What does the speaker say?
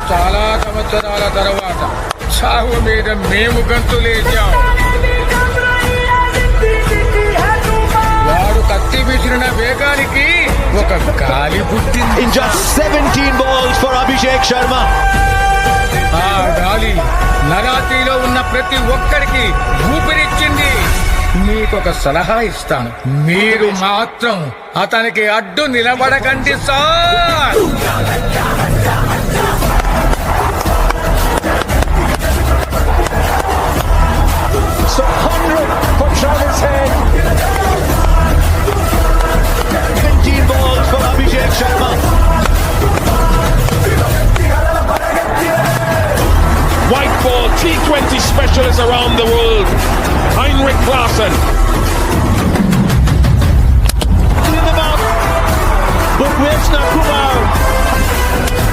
చాలా సంవత్సరాల తర్వాత చావు మీద మేము గంతులేచాం. వాడు కత్తి విసిరిన వేగానికి ఒక గాలి పుట్టింది. In just 17 balls for Abhishek Sharma. ఆ గాలి నరాతిలో ఉన్న ప్రతి ఒక్కరికి ఊపిరిచ్చింది. మీకొక సలహా ఇస్తాను, మీరు మాత్రం అతనికి అడ్డు నిలబడకండి sir. So 100 for Travis Head. 17 balls for Abhishek Sharma. White ball T20 specialists around the world. Heinrich Klaasen. In the mouth. But Wilson Kumar